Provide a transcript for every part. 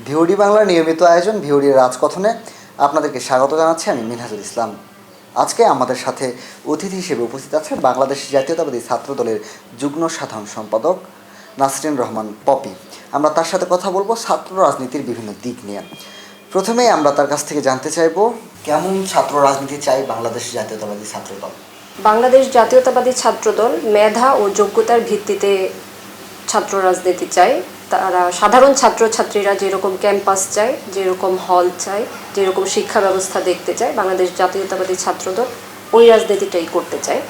VOD বাংলার নিয়মিত আয়োজন ভিওডির রাজকথনে আপনাদেরকে স্বাগত জানাচ্ছি আমি মিনহাজুল ইসলাম। আজকে আমাদের সাথে অতিথি হিসেবে উপস্থিত আছেন বাংলাদেশ জাতীয়তাবাদী ছাত্র দলের যুগ্ম সাধারণ সম্পাদক নাসরিন রহমান পপি। আমরা তার সাথে কথা বলবো ছাত্র রাজনীতির বিভিন্ন দিক নিয়ে। প্রথমেই আমরা তার কাছ থেকে জানতে চাইব, কেমন ছাত্র রাজনীতি চাই বাংলাদেশ জাতীয়তাবাদী ছাত্র দল? বাংলাদেশ জাতীয়তাবাদী ছাত্রদল মেধা ও যোগ্যতার ভিত্তিতে ছাত্র রাজনীতি চায়। তারা সাধারণ ছাত্রছাত্রীরা যেরকম ক্যাম্পাস চায়, যেরকম হল চায়, যেরকম শিক্ষা ব্যবস্থা দেখতে চায়, বাংলাদেশ জাতীয়তাবাদী ছাত্রদল ওই রাজনীতিটাই করতে চায়।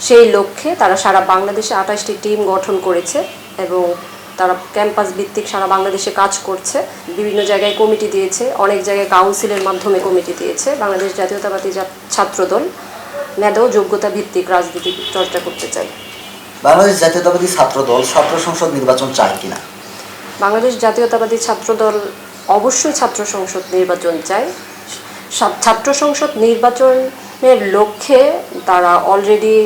সেই লক্ষ্যে তারা সারা বাংলাদেশে 28টি টিম গঠন করেছে এবং তারা ক্যাম্পাস ভিত্তিক সারা বাংলাদেশে কাজ করছে। বিভিন্ন জায়গায় কমিটি দিয়েছে, অনেক জায়গায় কাউন্সিলের মাধ্যমে কমিটি দিয়েছে। বাংলাদেশ জাতীয়তাবাদী ছাত্রদল মেধা ও যোগ্যতা ভিত্তিক রাজনীতি চর্চা করতে চায়। বাংলাদেশ জাতীয়তাবাদী ছাত্র দল ছাত্র সংসদ নির্বাচন চায় কিনা? বাংলাদেশ জাতীয়তাবাদী ছাত্রদল অবশ্যই ছাত্র সংসদ নির্বাচন চায়। ছাত্র সংসদ নির্বাচনের লক্ষ্যে তারা অলরেডি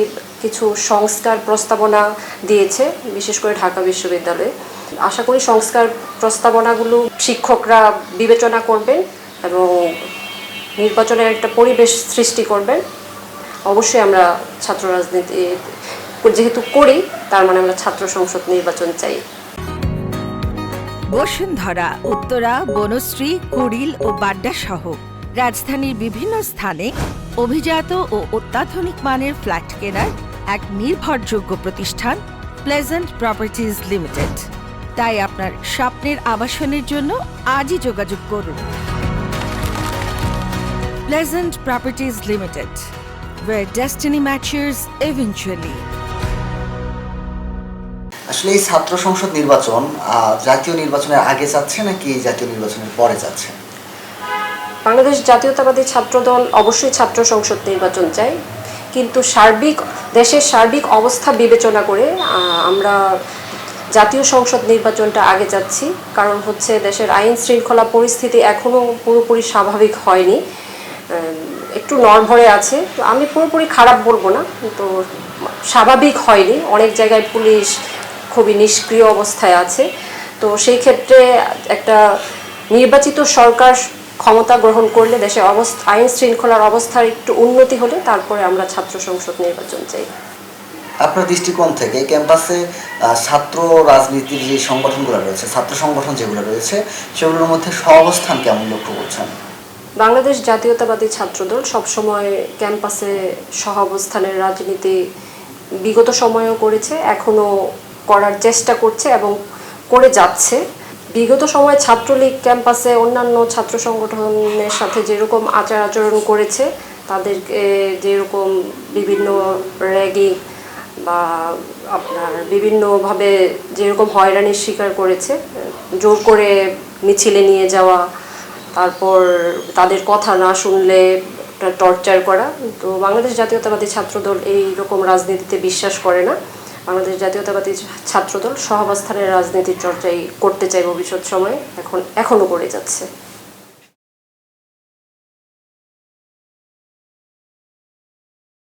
কিছু সংস্কার প্রস্তাবনা দিয়েছে, বিশেষ করে ঢাকা বিশ্ববিদ্যালয়ে। আশা করি সংস্কার প্রস্তাবনাগুলো শিক্ষকরা বিবেচনা করবেন এবং নির্বাচনের একটা পরিবেশ সৃষ্টি করবেন। অবশ্যই আমরা ছাত্র রাজনীতি যেহেতু করি, তার মানে আমরা ছাত্র সংসদ নির্বাচন চাই। বসুন্ধরা, উত্তরা, বনশ্রী, কুড়িল ও বাড্ডা সহ রাজধানীর বিভিন্ন স্থানে অভিজাত ও অত্যাধুনিক মানের ফ্ল্যাট কেনার এক নির্ভরযোগ্য প্রতিষ্ঠান প্লেজেন্ট প্রপার্টিজ লিমিটেড। তাই আপনার স্বপ্নের আবাসনের জন্য আজই যোগাযোগ করুন। Pleasant properties limited, where destiny matches eventually. আসলে এই ছাত্র সংসদ নির্বাচন জাতীয় নির্বাচনের আগে যাচ্ছে নাকি জাতীয় নির্বাচনের পরে যাচ্ছে? বাংলাদেশ জাতীয়তাবাদী ছাত্রদল অবশ্যই ছাত্র সংসদ নির্বাচন চাই, কিন্তু দেশের সার্বিক অবস্থা বিবেচনা করে আমরা জাতীয় সংসদ নির্বাচনটা আগে যাচ্ছি। কারণ হচ্ছে দেশের আইন শৃঙ্খলা পরিস্থিতি এখনও পুরোপুরি স্বাভাবিক হয়নি, একটু নড়বড়ে আছে। তো আমি পুরোপুরি খারাপ বলবো না, তো স্বাভাবিক হয়নি। অনেক জায়গায় পুলিশ খুবই নিষ্ক্রিয় অবস্থায় আছে। তো সেই ক্ষেত্রে একটা নির্বাচিত সরকার ক্ষমতা গ্রহণ করলে দেশের আইন শৃঙ্খলার অবস্থার একটু উন্নতি হলে তারপরে আমরা ছাত্র সংসদ নির্বাচন চাই। আপনার দৃষ্টিকোণ থেকে ক্যাম্পাসে ছাত্র রাজনীতির যে সংগঠনগুলো রয়েছে, ছাত্র সংগঠন যেগুলো রয়েছে, সেগুলোর মধ্যে সহাবস্থান কেমন লক্ষ্য করছেন? বাংলাদেশ জাতীয়তাবাদী ছাত্রদল সবসময় ক্যাম্পাসে সহাবস্থানের রাজনীতি বিগত সময়েও করেছে, এখনও করার চেষ্টা করছে এবং করে যাচ্ছে। বিগত সময়ে ছাত্রলীগ ক্যাম্পাসে অন্যান্য ছাত্র সংগঠনের সাথে যেরকম আচরণ করেছে, তাদেরকে যেরকম বিভিন্ন র্যাগিং বা আপনার বিভিন্নভাবে যেরকম হয়রানির শিকার করেছে, জোর করে মিছিলে নিয়ে যাওয়া, তারপর তাদের কথা না শুনলে টর্চার করা। তো বাংলাদেশ জাতীয়তাবাদী ছাত্রদল এই রকম রাজনীতিতে বিশ্বাস করে না। বাংলাদেশ জাতীয়তাবাদী ছাত্রদল সহাবস্থানের রাজনীতির চর্চাই করতে চাই ভবিষ্যৎ সময়ে, এখনও করে যাচ্ছে।